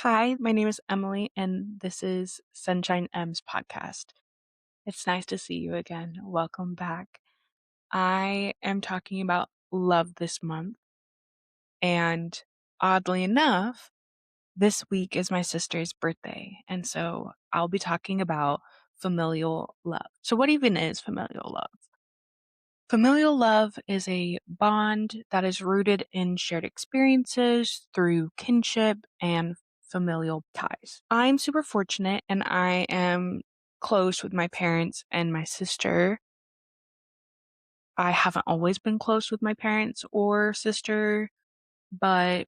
Hi, my name is Emily, and this is Sunshine M's podcast. It's nice to see you again. Welcome back. I am talking about love this month, and oddly enough, this week is my sister's birthday, and so I'll be talking about familial love. So, what even is familial love? Familial love is a bond that is rooted in shared experiences through kinship and familial ties. I'm super fortunate and I am close with my parents and my sister. I haven't always been close with my parents or sister, but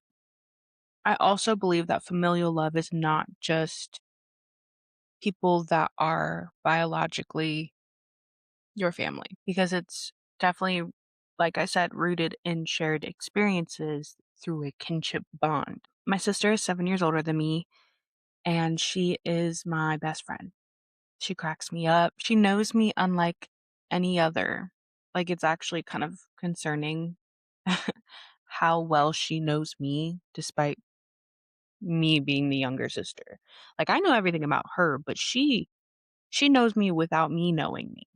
I also believe that familial love is not just people that are biologically your family because it's definitely, like I said, rooted in shared experiences through a kinship bond. My sister is 7 years older than me, and she is my best friend. She cracks me up. She knows me unlike any other. Like, it's actually kind of concerning how well she knows me, despite me being the younger sister. Like, I know everything about her, but she knows me without me knowing me.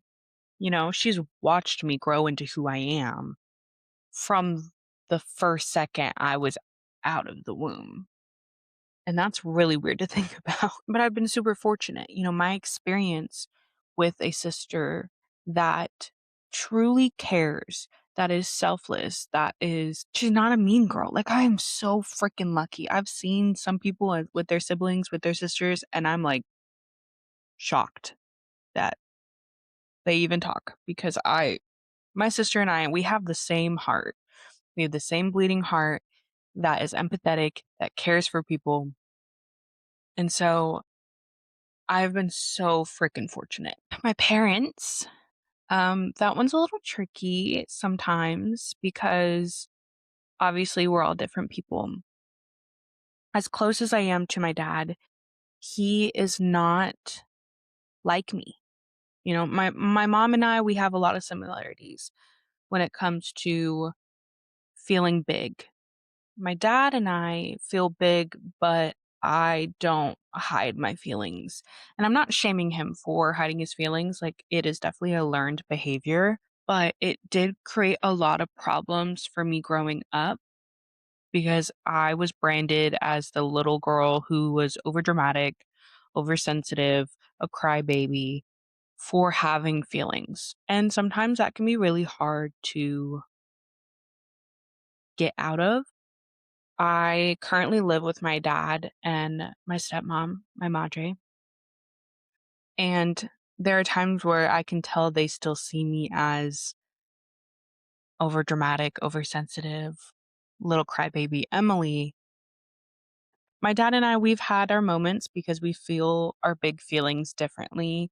She's watched me grow into who I am from the first second I was out of the womb. And that's really weird to think about. But I've been super fortunate. My experience with a sister that truly cares, that is selfless, she's not a mean girl. Like, I am so freaking lucky. I've seen some people with their siblings, with their sisters, and I'm like shocked that they even talk because my sister and I, we have the same heart. We have the same bleeding heart that is empathetic, that cares for people. And so I've been so freaking fortunate. My parents, that one's a little tricky sometimes because obviously we're all different people. As close as I am to my dad, he is not like me. My mom and I, we have a lot of similarities when it comes to feeling big. My dad and I feel big, but I don't hide my feelings. And I'm not shaming him for hiding his feelings. Like, it is definitely a learned behavior, but it did create a lot of problems for me growing up because I was branded as the little girl who was overdramatic, oversensitive, a crybaby for having feelings. And sometimes that can be really hard to get out of. I currently live with my dad and my stepmom, my madre, and there are times where I can tell they still see me as overdramatic, oversensitive, little crybaby Emily. My dad and I, we've had our moments because we feel our big feelings differently.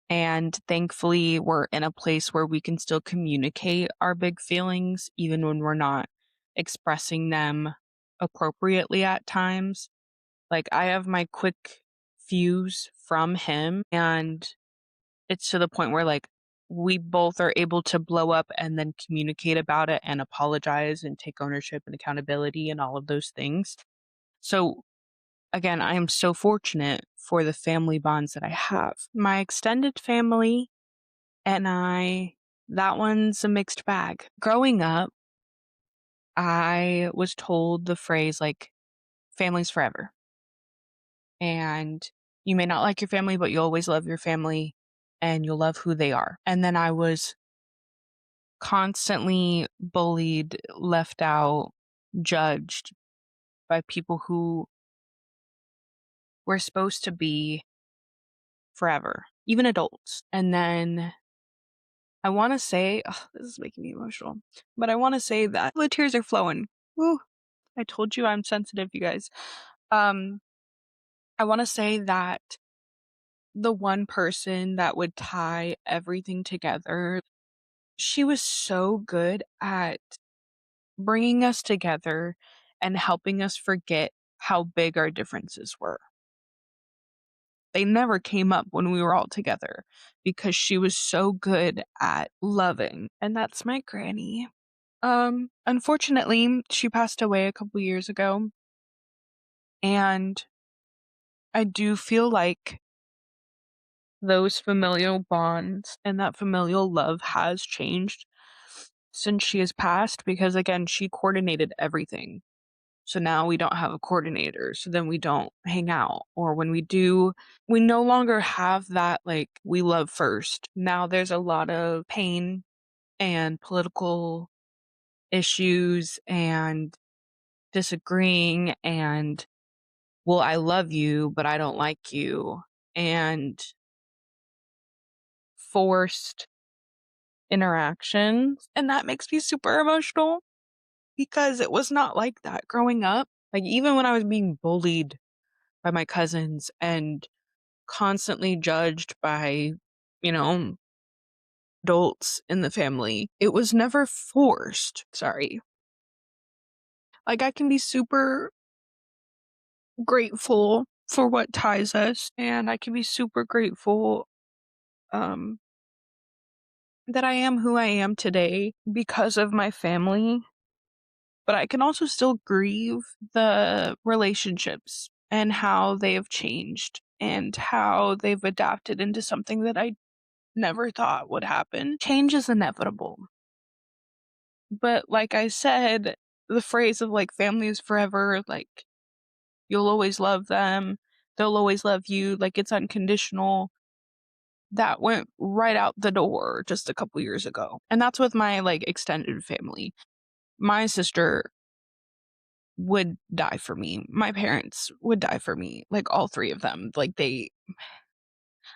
And thankfully, we're in a place where we can still communicate our big feelings, even when we're not expressing them appropriately at times. Like, I have my quick fuse from him, and it's to the point where, like, we both are able to blow up and then communicate about it and apologize and take ownership and accountability and all of those things. So, again, I am so fortunate for the family bonds that I have. My extended family and that one's a mixed bag. Growing up, I was told the phrase, like, family's forever. And you may not like your family, but you'll always love your family and you'll love who they are. And then I was constantly bullied, left out, judged by people who were supposed to be forever, even adults. And then I want to say, this is making me emotional, but I want to say that the tears are flowing. Woo. I told you I'm sensitive, you guys. Um, I want to say that the one person that would tie everything together, she was so good at bringing us together and helping us forget how big our differences were. They never came up when we were all together because she was so good at loving. And that's my granny. Unfortunately, she passed away a couple years ago. And I do feel like those familial bonds and that familial love has changed since she has passed because, again, she coordinated everything. So now we don't have a coordinator. So then we don't hang out. Or when we do, we no longer have that, like, we love first. Now there's a lot of pain and political issues and disagreeing and, well, I love you, but I don't like you. And forced interactions. And that makes me super emotional because it was not like that growing up. Like, even when I was being bullied by my cousins and constantly judged by, you know, adults in the family, it was never forced. Sorry. Like, I can be super grateful for what ties us, and I can be super grateful um that I am who I am today because of my family, but I can also still grieve the relationships and how they have changed and how they've adapted into something that I never thought would happen. Change is inevitable. But like I said, the phrase of like family is forever, like you'll always love them, they'll always love you, like it's unconditional. That went right out the door just a couple years ago. And that's with my like extended family. My sister would die for me. My parents would die for me. Like all three of them. I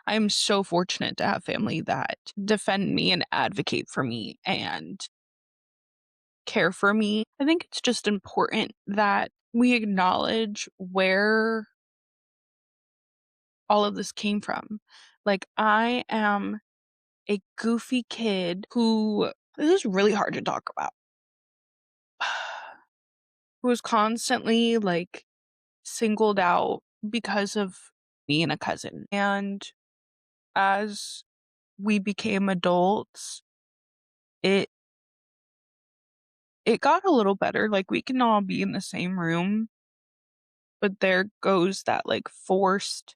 am so fortunate to have family that defend me and advocate for me and care for me. I think it's just important that we acknowledge where all of this came from. Like, I am a goofy kid who, this is really hard to talk about, who was constantly like singled out because of me and a cousin. And as we became adults, it it got a little better. Like, we can all be in the same room, but there goes that like forced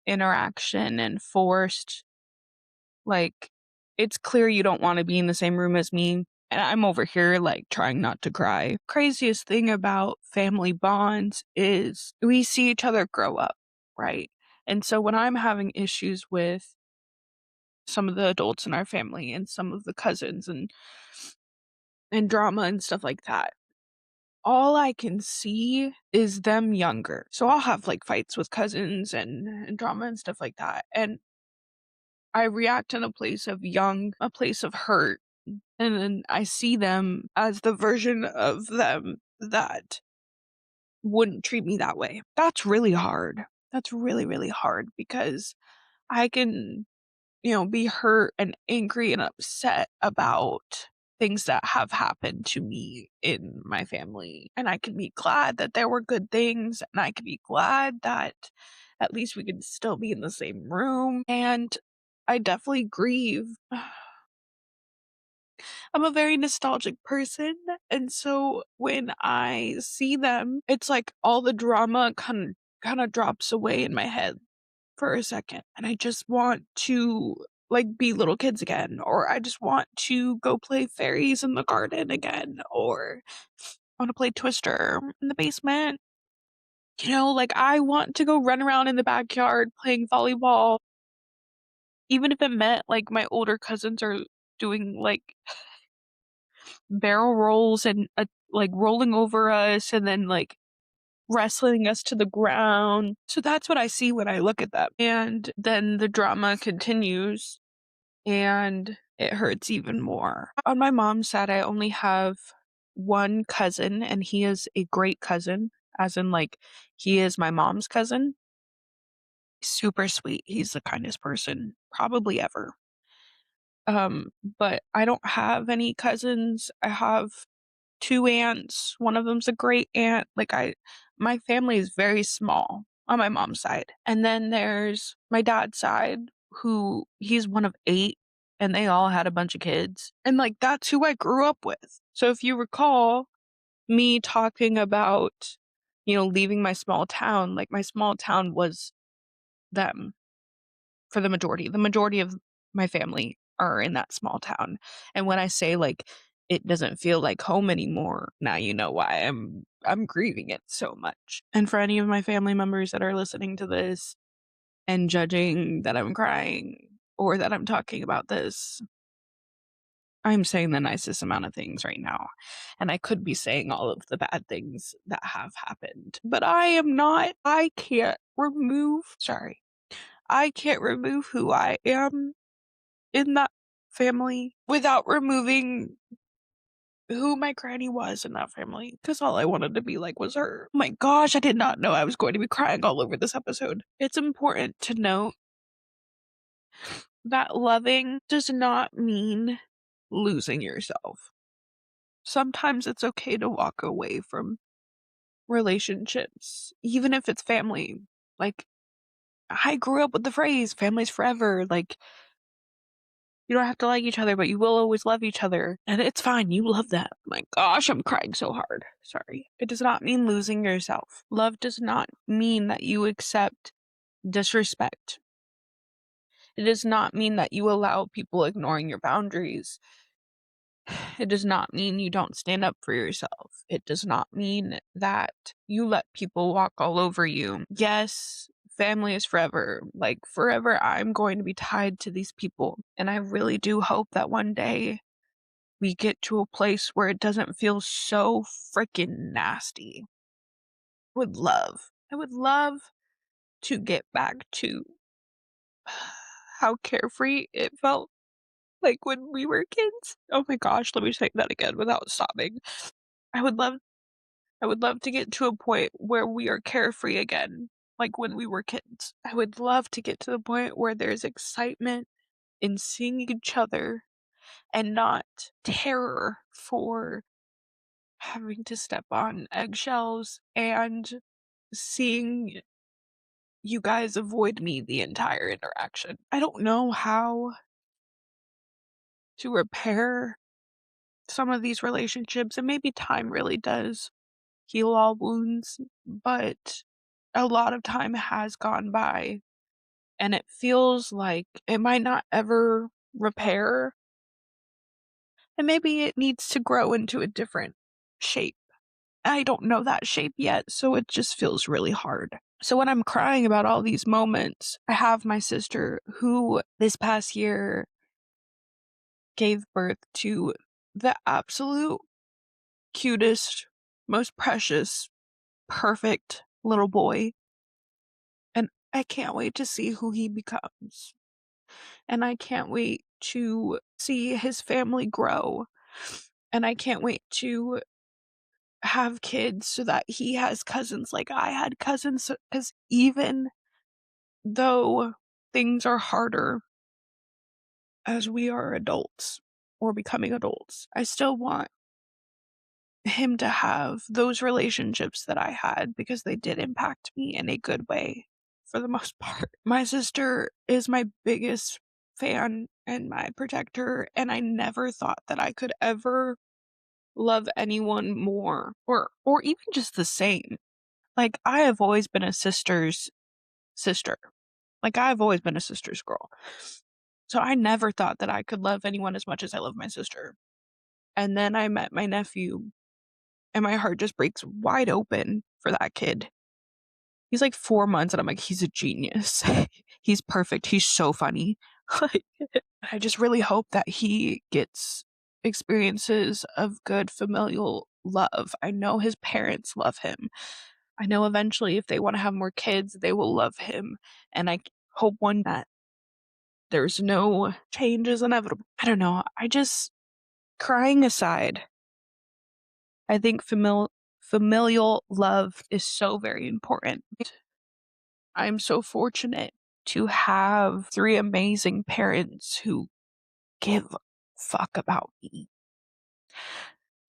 interaction and forced, like, it's clear you don't want to be in the same room as me. And I'm over here like trying not to cry. Craziest thing about family bonds is we see each other grow up, right? And so when I'm having issues with some of the adults in our family and some of the cousins and drama and stuff like that, all I can see is them younger. So I'll have like fights with cousins and drama and stuff like that. And I react in a place of young, a place of hurt. And then I see them as the version of them that wouldn't treat me that way. That's really hard. That's really, really hard because I can, be hurt and angry and upset about things that have happened to me in my family. And I can be glad that there were good things, and I can be glad that at least we can still be in the same room. And I definitely grieve. I'm a very nostalgic person, and so when I see them, it's like all the drama kind of drops away in my head for a second, and I just want to like be little kids again, or I just want to go play fairies in the garden again, or I want to play Twister in the basement. Like I want to go run around in the backyard playing volleyball, even if it meant like my older cousins are doing like barrel rolls and like rolling over us and then like wrestling us to the ground. So that's what I see when I look at them. And then the drama continues and it hurts even more. On my mom's side, I only have one cousin, and he is a great cousin, as in like he is my mom's cousin. Super sweet. He's the kindest person probably ever. But I don't have any cousins. I have two aunts. One of them's a great aunt. Like my family is very small on my mom's side. And then there's my dad's side, who he's one of eight, and they all had a bunch of kids. And like that's who I grew up with. So if you recall me talking about, leaving my small town, like, my small town was them for the majority. The majority of my family are in that small town, and when I say, like, it doesn't feel like home anymore, now you know why I'm grieving it so much. And for any of my family members that are listening to this and judging that I'm crying or that I'm talking about this, I'm saying the nicest amount of things right now, and I could be saying all of the bad things that have happened, but I am not. I can't remove who I am in that family without removing who my granny was in that family, because all I wanted to be like was her. Oh my gosh, I did not know I was going to be crying all over this episode. It's important to note that loving does not mean losing yourself. Sometimes it's okay to walk away from relationships, even if it's family. Like, I grew up with the phrase, family's forever. Like, you don't have to like each other, but you will always love each other. And it's fine. You love that. My gosh, I'm crying so hard. Sorry. It does not mean losing yourself. Love does not mean that you accept disrespect. It does not mean that you allow people ignoring your boundaries. It does not mean you don't stand up for yourself. It does not mean that you let people walk all over you. Yes, family is forever. Like, forever, I'm going to be tied to these people. And I really do hope that one day we get to a place where it doesn't feel so freaking nasty. I would love to get back to how carefree it felt like when we were kids. Oh my gosh, let me say that again without sobbing. I would love I would love to get to a point where we are carefree again, like when we were kids. I would love to get to the point where there's excitement in seeing each other and not terror for having to step on eggshells and seeing you guys avoid me the entire interaction. I don't know how to repair some of these relationships, and maybe time really does heal all wounds, but a lot of time has gone by and it feels like it might not ever repair, and maybe it needs to grow into a different shape. I don't know that shape yet, so it just feels really hard. So when I'm crying about all these moments, I have my sister who this past year gave birth to the absolute cutest, most precious, perfect little boy. And I can't wait to see who he becomes. And I can't wait to see his family grow. And I can't wait to have kids so that he has cousins like I had cousins. Because even though things are harder as we are adults or becoming adults, I still want him to have those relationships that I had because they did impact me in a good way for the most part. My sister is my biggest fan and my protector, and I never thought that I could ever love anyone more or even just the same. Like, I have always been a sister's sister. Like, I've always been a sister's girl. So I never thought that I could love anyone as much as I love my sister. And then I met my nephew, and my heart just breaks wide open for that kid. He's like 4 months, and I'm like, he's a genius. He's perfect. He's so funny. Like, I just really hope that he gets experiences of good familial love. I know his parents love him. I know eventually if they want to have more kids, they will love him. And I hope one that there's no change is inevitable. I don't know. Crying aside, I think familial love is so very important. I'm so fortunate to have three amazing parents who give a fuck about me.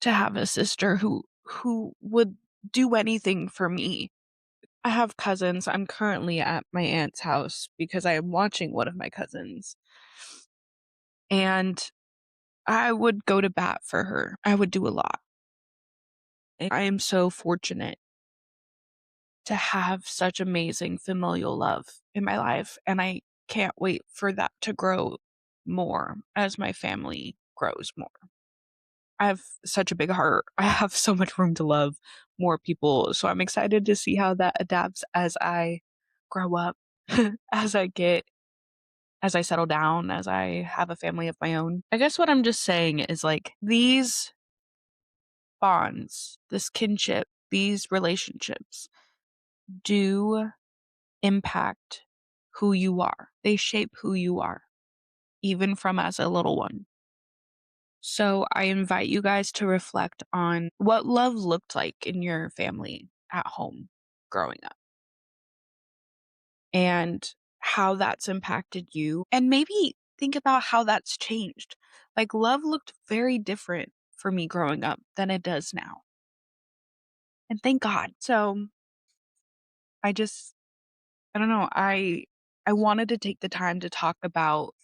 To have a sister who would do anything for me. I have cousins. I'm currently at my aunt's house because I am watching one of my cousins. And I would go to bat for her. I would do a lot. And I am so fortunate to have such amazing familial love in my life, and I can't wait for that to grow more as my family grows more. I have such a big heart. I have so much room to love more people, so I'm excited to see how that adapts as I grow up, as as I settle down, as I have a family of my own. I guess what I'm just saying is like these bonds, this kinship, these relationships do impact who you are. They shape who you are, even from as a little one. So I invite you guys to reflect on what love looked like in your family at home growing up and how that's impacted you. And maybe think about how that's changed. Like love looked very different for me growing up than it does now. And thank God. So I just I don't know, I wanted to take the time to talk about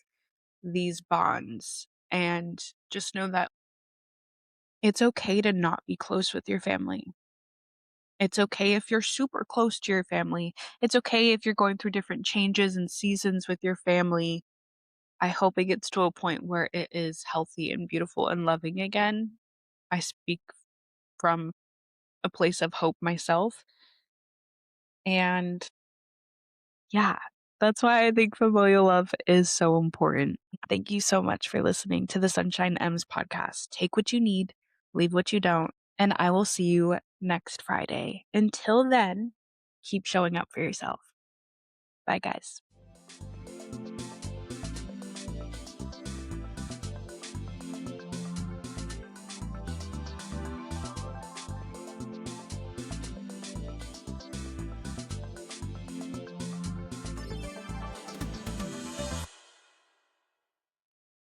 these bonds and just know that it's okay to not be close with your family. It's okay if you're super close to your family. It's okay if you're going through different changes and seasons with your family. I hope it gets to a point where it is healthy and beautiful and loving again. I speak from a place of hope myself. And yeah, that's why I think familial love is so important. Thank you so much for listening to the Sunshine M's podcast. Take what you need, leave what you don't, and I will see you next Friday. Until then, keep showing up for yourself. Bye, guys.